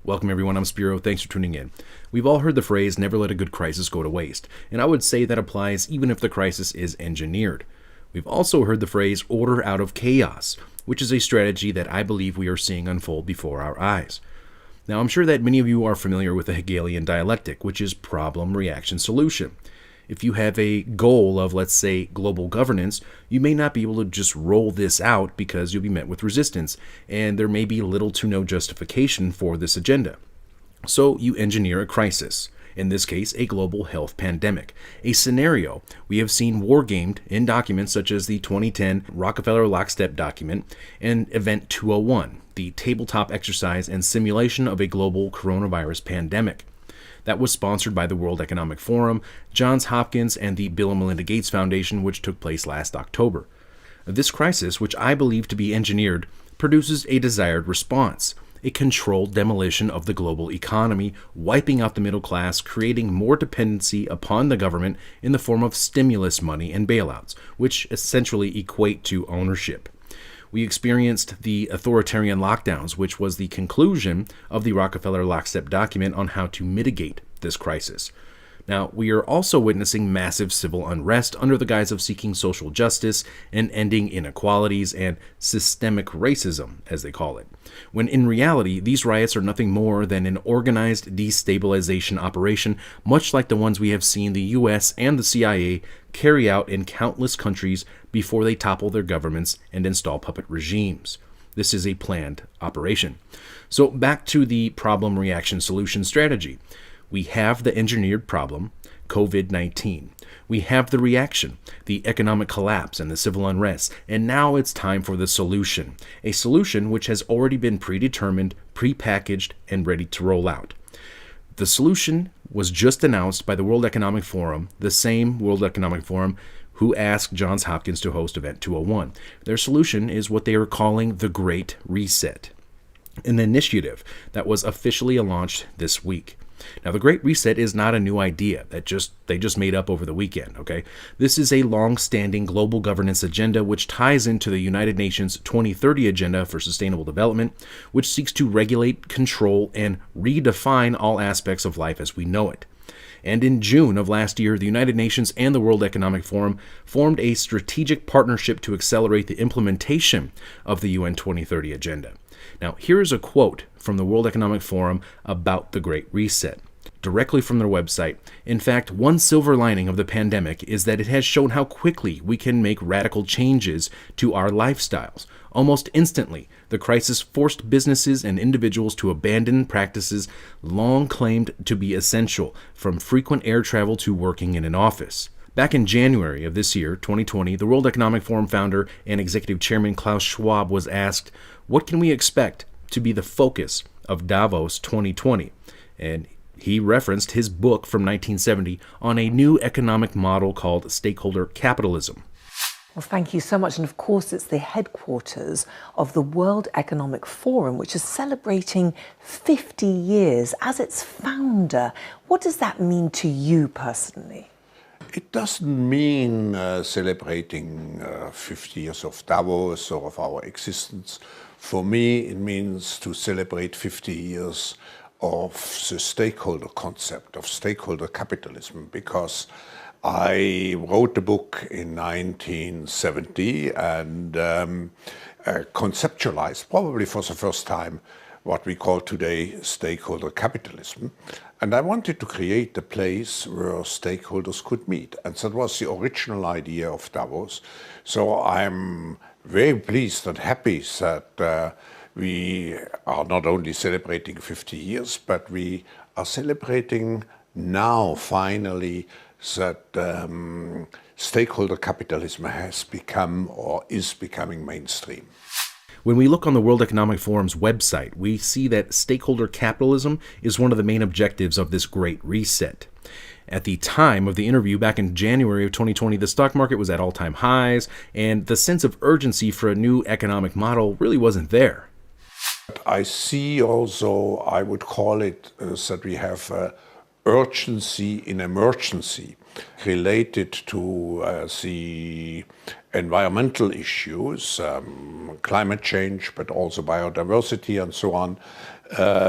Welcome everyone, I'm Spiro, thanks for tuning in. We've all heard the phrase, never let a good crisis go to waste, and I would say that applies even if the crisis is engineered. We've also heard the phrase, order out of chaos, which is a strategy that I believe we are seeing unfold before our eyes. Now, I'm sure that many of you are familiar with the Hegelian dialectic, which is problem, reaction, solution. If you have a goal of, let's say, global governance, you may not be able to just roll this out because you'll be met with resistance, and there may be little to no justification for this agenda. So you engineer a crisis, in this case, a global health pandemic, a scenario we have seen wargamed in documents such as the 2010 Rockefeller Lockstep document and Event 201, the tabletop exercise and simulation of a global coronavirus pandemic. That was sponsored by the World Economic Forum, Johns Hopkins, and the Bill and Melinda Gates Foundation, which took place last October. This crisis, which I believe to be engineered, produces a desired response, a controlled demolition of the global economy, wiping out the middle class, creating more dependency upon the government in the form of stimulus money and bailouts, which essentially equate to ownership. We experienced the authoritarian lockdowns, which was the conclusion of the Rockefeller Lockstep document on how to mitigate this crisis. Now, we are also witnessing massive civil unrest under the guise of seeking social justice and ending inequalities and systemic racism, as they call it, when in reality, these riots are nothing more than an organized destabilization operation, much like the ones we have seen the US and the CIA carry out in countless countries before they topple their governments and install puppet regimes. This is a planned operation. So back to the problem, reaction, solution strategy. We have the engineered problem, COVID-19. We have the reaction, the economic collapse and the civil unrest, and now it's time for the solution, a solution which has already been predetermined, prepackaged, and ready to roll out. The solution was just announced by the World Economic Forum, the same World Economic Forum who asked Johns Hopkins to host Event 201. Their solution is what they are calling the Great Reset, an initiative that was officially launched this week. Now, the Great Reset is not a new idea that they just made up over the weekend, okay? This is a long-standing global governance agenda which ties into the United Nations 2030 Agenda for Sustainable Development, which seeks to regulate, control, and redefine all aspects of life as we know it. And in June of last year, the United Nations and the World Economic Forum formed a strategic partnership to accelerate the implementation of the UN 2030 Agenda. Now, here's a quote from the World Economic Forum about the Great Reset, directly from their website. In fact, one silver lining of the pandemic is that it has shown how quickly we can make radical changes to our lifestyles. Almost instantly, the crisis forced businesses and individuals to abandon practices long claimed to be essential, from frequent air travel to working in an office. Back in January of this year, 2020, the World Economic Forum founder and executive chairman Klaus Schwab was asked, what can we expect to be the focus of Davos 2020? And he referenced his book from 1970 on a new economic model called stakeholder capitalism. Well, thank you so much. And of course, it's the headquarters of the World Economic Forum, which is celebrating 50 years as its founder. What does that mean to you personally? It doesn't mean celebrating 50 years of Davos or of our existence. For me, it means to celebrate 50 years of the stakeholder concept, of stakeholder capitalism, because I wrote the book in 1970 and conceptualized, probably for the first time, what we call today stakeholder capitalism. And I wanted to create a place where stakeholders could meet. And that was the original idea of Davos. So I'm very pleased and happy that we are not only celebrating 50 years, but we are celebrating now finally that stakeholder capitalism has become or is becoming mainstream. When we look on the World Economic Forum's website, we see that stakeholder capitalism is one of the main objectives of this Great Reset. At the time of the interview back in January of 2020, the stock market was at all-time highs, and the sense of urgency for a new economic model really wasn't there. I see also, I would call it, that we have urgency in emergency related to the environmental issues, climate change, but also biodiversity and so on.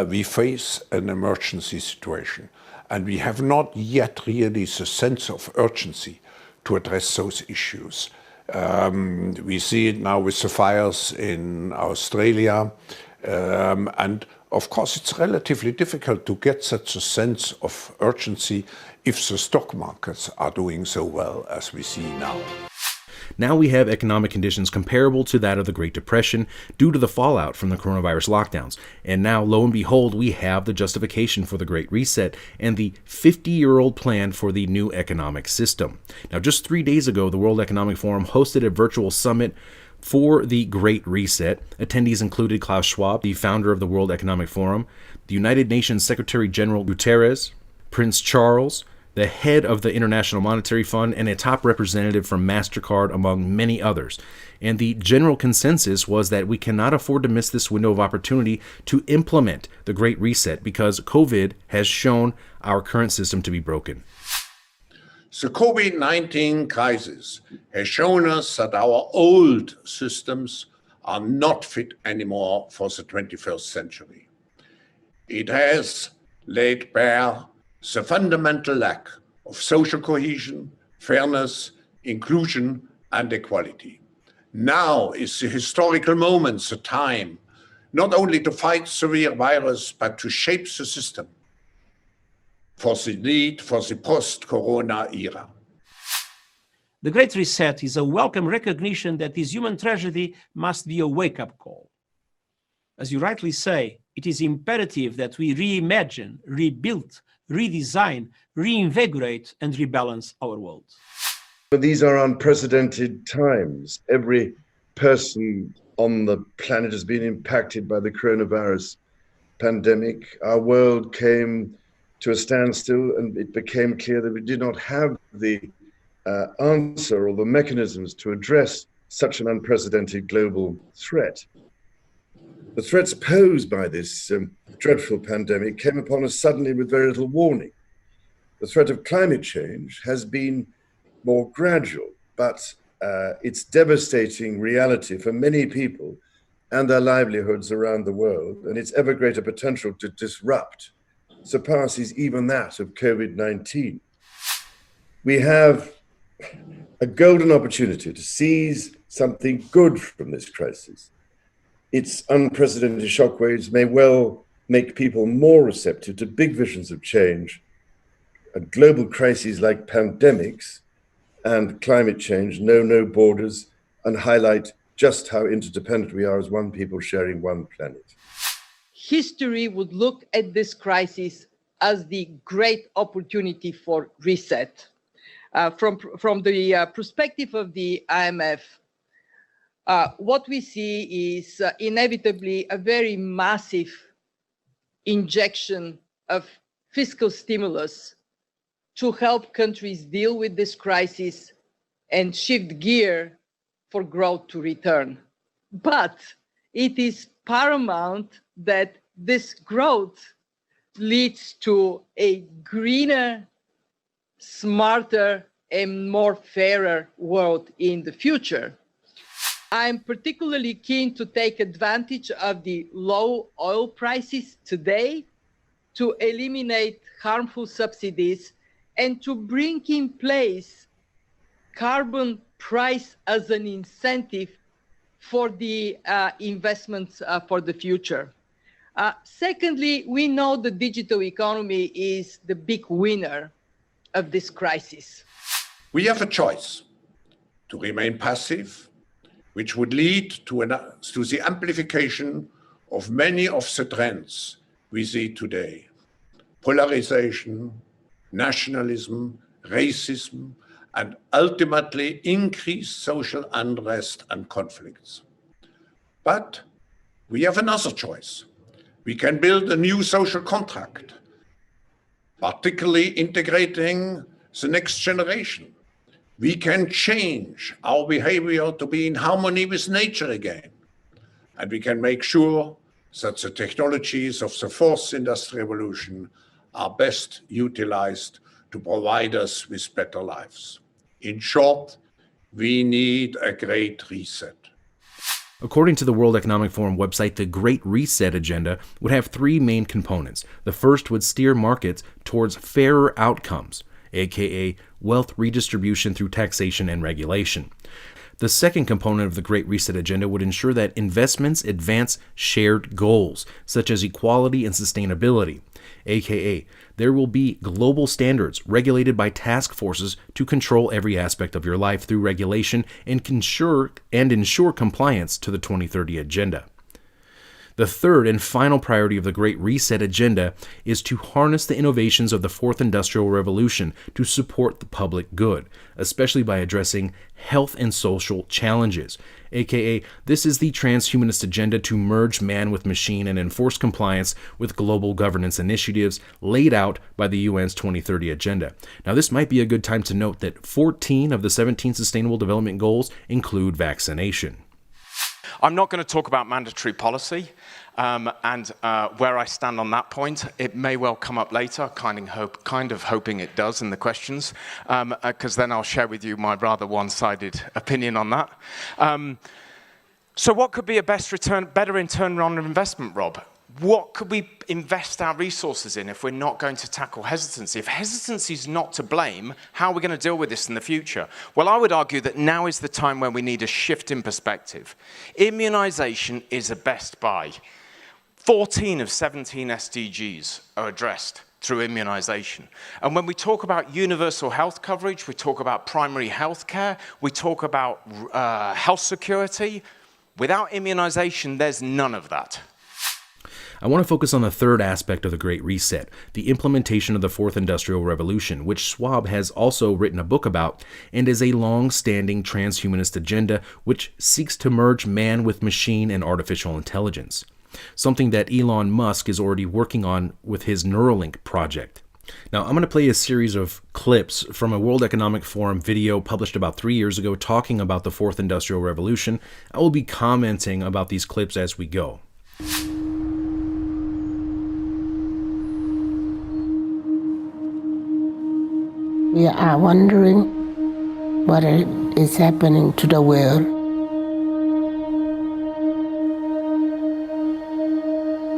we face an emergency situation, and we have not yet really the sense of urgency to address those issues. We see it now with the fires in Australia, and of course it's relatively difficult to get such a sense of urgency if the stock markets are doing so well as we see now. Now we have economic conditions comparable to that of the Great Depression due to the fallout from the coronavirus lockdowns. And now, lo and behold, we have the justification for the Great Reset and the 50-year-old plan for the new economic system. Now, just 3 days ago, the World Economic Forum hosted a virtual summit for the Great Reset. Attendees included Klaus Schwab, the founder of the World Economic Forum, the United Nations Secretary General Guterres, Prince Charles, the head of the International Monetary Fund, and a top representative from MasterCard, among many others. And the general consensus was that we cannot afford to miss this window of opportunity to implement the Great Reset because COVID has shown our current system to be broken. The COVID-19 crisis has shown us that our old systems are not fit anymore for the 21st century. It has laid bare the fundamental lack of social cohesion, fairness, inclusion, and equality. Now is the historical moment, the time, not only to fight severe virus, but to shape the system for the need for the post-corona era. The Great Reset is a welcome recognition that this human tragedy must be a wake-up call. As you rightly say, it is imperative that we reimagine, rebuild, redesign, reinvigorate, and rebalance our world. But these are unprecedented times. Every person on the planet has been impacted by the coronavirus pandemic. Our world came to a standstill, and it became clear that we did not have the answer or the mechanisms to address such an unprecedented global threat. The threats posed by this dreadful pandemic came upon us suddenly with very little warning. The threat of climate change has been more gradual, but its devastating reality for many people and their livelihoods around the world, and its ever greater potential to disrupt, surpasses even that of COVID-19. We have a golden opportunity to seize something good from this crisis. Its unprecedented shockwaves may well make people more receptive to big visions of change. Global crises like pandemics and climate change know no borders and highlight just how interdependent we are as one people sharing one planet. History would look at this crisis as the great opportunity for reset. From the perspective of the IMF, what we see is inevitably a very massive injection of fiscal stimulus to help countries deal with this crisis and shift gear for growth to return. But it is paramount that this growth leads to a greener, smarter, and more fairer world in the future. I'm particularly keen to take advantage of the low oil prices today to eliminate harmful subsidies and to bring in place carbon price as an incentive for the investments for the future. Secondly, we know the digital economy is the big winner of this crisis. We have a choice to remain passive, which would lead to the amplification of many of the trends we see today: polarization, nationalism, racism, and ultimately increased social unrest and conflicts. But we have another choice. We can build a new social contract, particularly integrating the next generation. We can change our behavior to be in harmony with nature again. And we can make sure that the technologies of the fourth industrial revolution are best utilized to provide us with better lives. In short, we need a great reset. According to the World Economic Forum website, the Great Reset agenda would have three main components. The first would steer markets towards fairer outcomes, aka wealth redistribution through taxation and regulation. The second component of the Great Reset agenda would ensure that investments advance shared goals, such as equality and sustainability, aka there will be global standards regulated by task forces to control every aspect of your life through regulation and ensure compliance to the 2030 agenda. The third and final priority of the Great Reset agenda is to harness the innovations of the Fourth Industrial Revolution to support the public good, especially by addressing health and social challenges, aka this is the transhumanist agenda to merge man with machine and enforce compliance with global governance initiatives laid out by the UN's 2030 agenda. Now, this might be a good time to note that 14 of the 17 Sustainable Development Goals include vaccination. I'm not going to talk about mandatory policy and where I stand on that point. It may well come up later, kind of hoping it does in the questions, because then I'll share with you my rather one-sided opinion on that. So what could be a better return on investment, Rob? What could we invest our resources in if we're not going to tackle hesitancy? If hesitancy is not to blame, how are we going to deal with this in the future? Well, I would argue that now is the time when we need a shift in perspective. Immunization is a best buy. 14 of 17 SDGs are addressed through immunization. And when we talk about universal health coverage, we talk about primary health care, we talk about health security. Without immunization, there's none of that. I want to focus on the third aspect of the Great Reset, the implementation of the Fourth Industrial Revolution, which Schwab has also written a book about, and is a long-standing transhumanist agenda which seeks to merge man with machine and artificial intelligence, something that Elon Musk is already working on with his Neuralink project. Now, I'm going to play a series of clips from a World Economic Forum video published about 3 years ago talking about the Fourth Industrial Revolution. I will be commenting about these clips as we go. We are wondering what is happening to the world.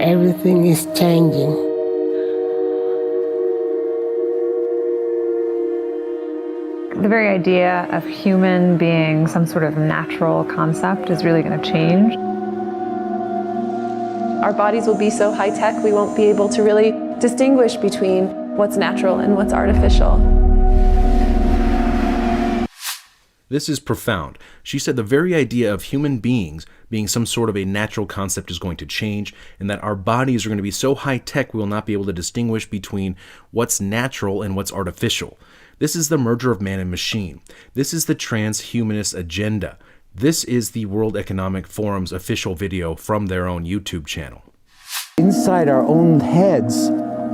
Everything is changing. The very idea of human being some sort of natural concept is really going to change. Our bodies will be so high-tech we won't be able to really distinguish between what's natural and what's artificial. This is profound. She said the very idea of human beings being some sort of a natural concept is going to change, and that our bodies are going to be so high-tech we will not be able to distinguish between what's natural and what's artificial. This is the merger of man and machine. This is the transhumanist agenda. This is the World Economic Forum's official video from their own YouTube channel. Inside our own heads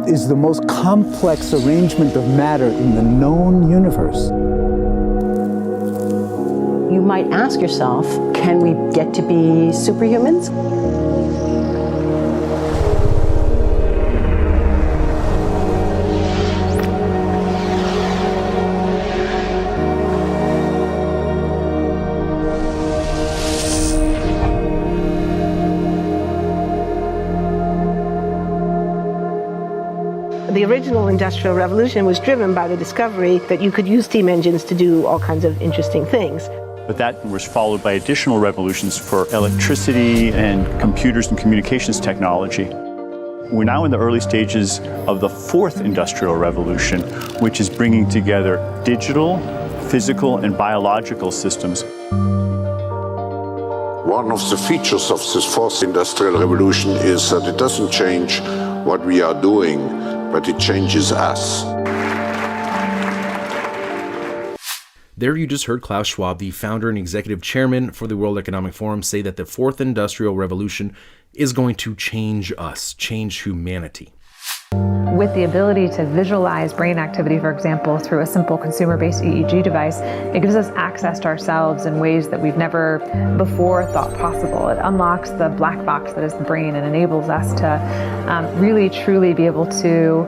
is the most complex arrangement of matter in the known universe. You might ask yourself, can we get to be superhumans? The original Industrial Revolution was driven by the discovery that you could use steam engines to do all kinds of interesting things. But that was followed by additional revolutions for electricity and computers and communications technology. We're now in the early stages of the Fourth Industrial Revolution, which is bringing together digital, physical, and biological systems. One of the features of this Fourth Industrial Revolution is that it doesn't change what we are doing, but it changes us. There you just heard Klaus Schwab, the founder and executive chairman for the World Economic Forum, say that the Fourth Industrial Revolution is going to change us, change humanity. With the ability to visualize brain activity, for example, through a simple consumer-based EEG device, it gives us access to ourselves in ways that we've never before thought possible. It unlocks the black box that is the brain and enables us to really, truly be able to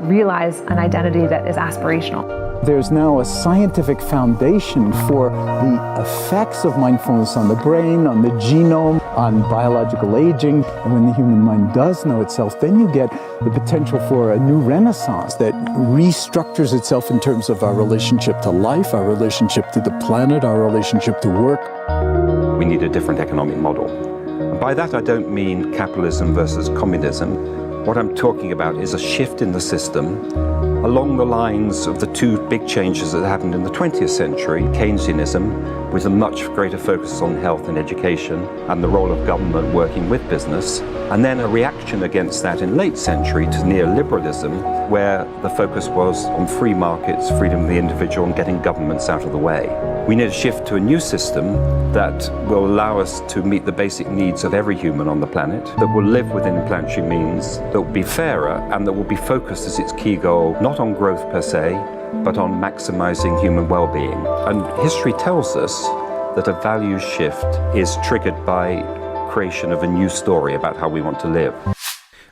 realize an identity that is aspirational. There's now a scientific foundation for the effects of mindfulness on the brain, on the genome, on biological aging. And when the human mind does know itself, then you get the potential for a new renaissance that restructures itself in terms of our relationship to life, our relationship to the planet, our relationship to work. We need a different economic model. And by that, I don't mean capitalism versus communism. What I'm talking about is a shift in the system along the lines of the two big changes that happened in the 20th century, Keynesianism, with a much greater focus on health and education and the role of government working with business, and then a reaction against that in late century to neoliberalism, where the focus was on free markets, freedom of the individual, and getting governments out of the way. We need a shift to a new system that will allow us to meet the basic needs of every human on the planet, that will live within planetary means, that will be fairer, and that will be focused as its key goal, not on growth per se, but on maximizing human well-being. And history tells us that a values shift is triggered by creation of a new story about how we want to live.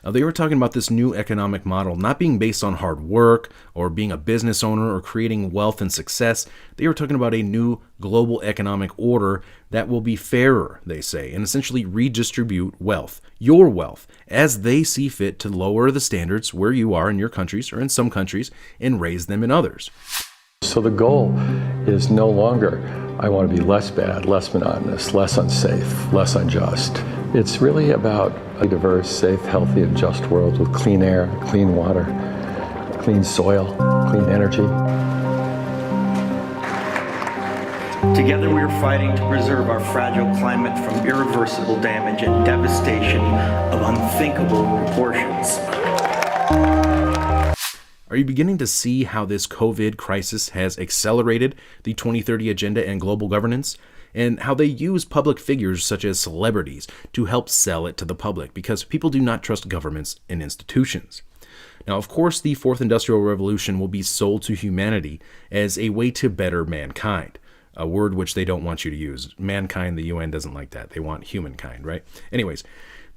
Now, they were talking about this new economic model not being based on hard work or being a business owner or creating wealth and success. They were talking about a new global economic order that will be fairer, they say, and essentially redistribute wealth, your wealth, as they see fit to lower the standards where you are in your countries or in some countries and raise them in others. So the goal is no longer, I want to be less bad, less monotonous, less unsafe, less unjust. It's really about a diverse, safe, healthy, and just world with clean air, clean water, clean soil, clean energy. Together we are fighting to preserve our fragile climate from irreversible damage and devastation of unthinkable proportions. Are you beginning to see how this COVID crisis has accelerated the 2030 agenda and global governance? And how they use public figures such as celebrities to help sell it to the public because people do not trust governments and institutions. Now, of course, the Fourth Industrial Revolution will be sold to humanity as a way to better mankind, a word which they don't want you to use. Mankind, the UN doesn't like that. They want humankind, right? Anyways,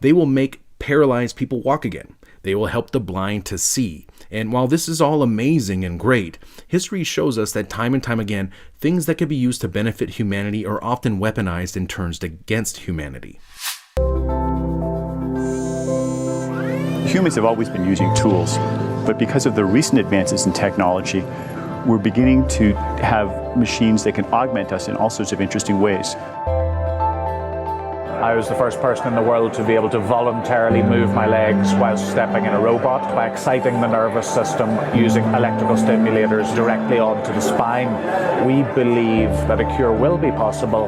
they will make paralyzed people walk again. They will help the blind to see. And while this is all amazing and great, history shows us that time and time again, things that could be used to benefit humanity are often weaponized and turned against humanity. Humans have always been using tools, but because of the recent advances in technology, we're beginning to have machines that can augment us in all sorts of interesting ways. I was the first person in the world to be able to voluntarily move my legs while stepping in a robot by exciting the nervous system using electrical stimulators directly onto the spine. We believe that a cure will be possible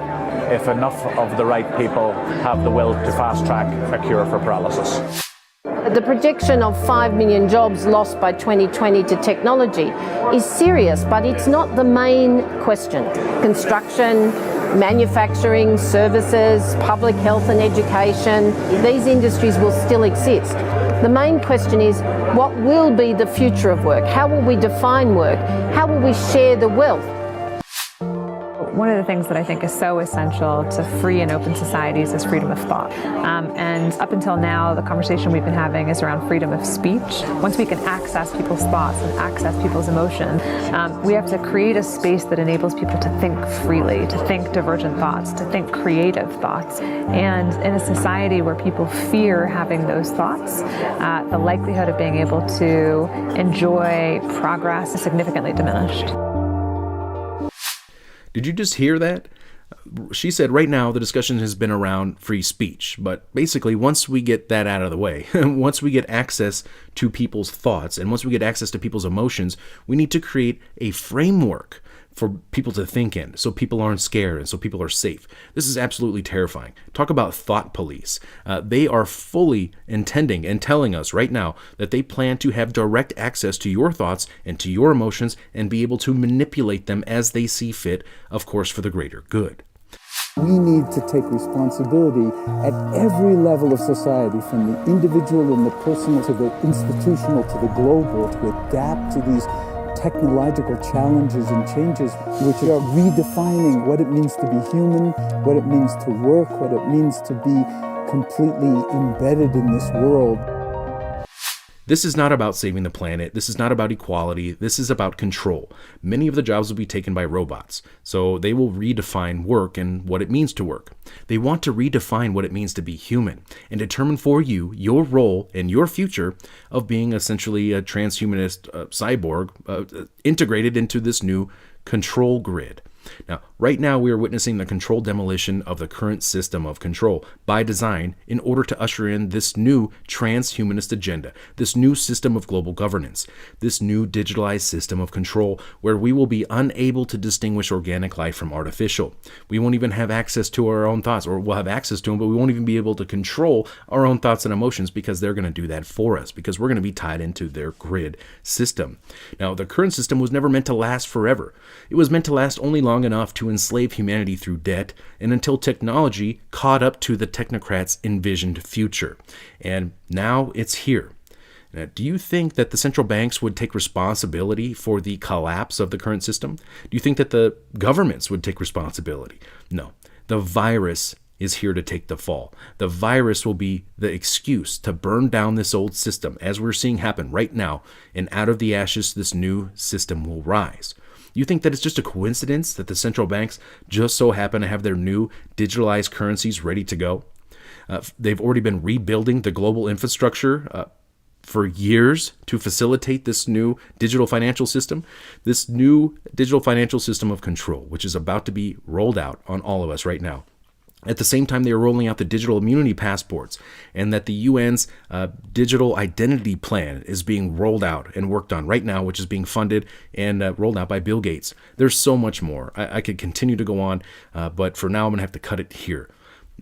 if enough of the right people have the will to fast-track a cure for paralysis. The projection of 5 million jobs lost by 2020 to technology is serious, but it's not the main question. Construction, manufacturing, services, public health and education, these industries will still exist. The main question is, what will be the future of work? How will we define work? How will we share the wealth? One of the things that I think is so essential to free and open societies is freedom of thought. And up until now, the conversation we've been having is around freedom of speech. Once we can access people's thoughts and access people's emotion, we have to create a space that enables people to think freely, to think divergent thoughts, to think creative thoughts. And in a society where people fear having those thoughts, the likelihood of being able to enjoy progress is significantly diminished. Did you just hear that? She said right now the discussion has been around free speech, but basically once we get that out of the way, once we get access to people's thoughts and once we get access to people's emotions, we need to create a framework for people to think in so people aren't scared and so people are safe. This is absolutely terrifying. Talk about thought police. They are fully intending and telling us right now that they plan to have direct access to your thoughts and to your emotions and be able to manipulate them as they see fit, of course, for the greater good. We need to take responsibility at every level of society, from the individual and the personal to the institutional to the global, to adapt to these technological challenges and changes which are redefining what it means to be human, what it means to work, what it means to be completely embedded in this world. This is not about saving the planet. This is not about equality. This is about control. Many of the jobs will be taken by robots, so they will redefine work and what it means to work. They want to redefine what it means to be human and determine for you your role and your future of being essentially a transhumanist cyborg integrated into this new control grid. Now, right now, we are witnessing the controlled demolition of the current system of control by design in order to usher in this new transhumanist agenda, this new system of global governance, this new digitalized system of control where we will be unable to distinguish organic life from artificial. We won't even have access to our own thoughts, or we'll have access to them, but we won't even be able to control our own thoughts and emotions because they're going to do that for us, because we're going to be tied into their grid system. Now, the current system was never meant to last forever. It was meant to last only long enough to enslave humanity through debt and until technology caught up to the technocrats' envisioned future. And now it's here. Now, do you think that the central banks would take responsibility for the collapse of the current system? Do you think that the governments would take responsibility? No. The virus is here to take the fall. The virus will be the excuse to burn down this old system, as we're seeing happen right now, and out of the ashes, this new system will rise. You think that it's just a coincidence that the central banks just so happen to have their new digitalized currencies ready to go? They've already been rebuilding the global infrastructure for years to facilitate this new digital financial system, this new digital financial system of control, which is about to be rolled out on all of us right now. At the same time, they are rolling out the digital immunity passports, and that the UN's digital identity plan is being rolled out and worked on right now, which is being funded and rolled out by Bill Gates. There's so much more. I could continue to go on, but for now, I'm going to have to cut it here.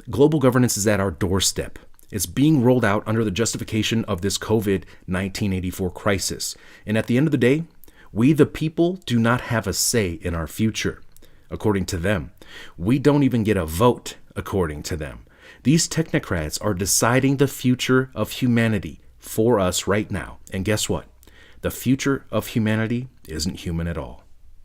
Global governance is at our doorstep. It's being rolled out under the justification of this COVID-1984 crisis. And at the end of the day, we the people do not have a say in our future, according to them. We don't even get a vote, according to them. These technocrats are deciding the future of humanity for us right now. And guess what? The future of humanity isn't human at all.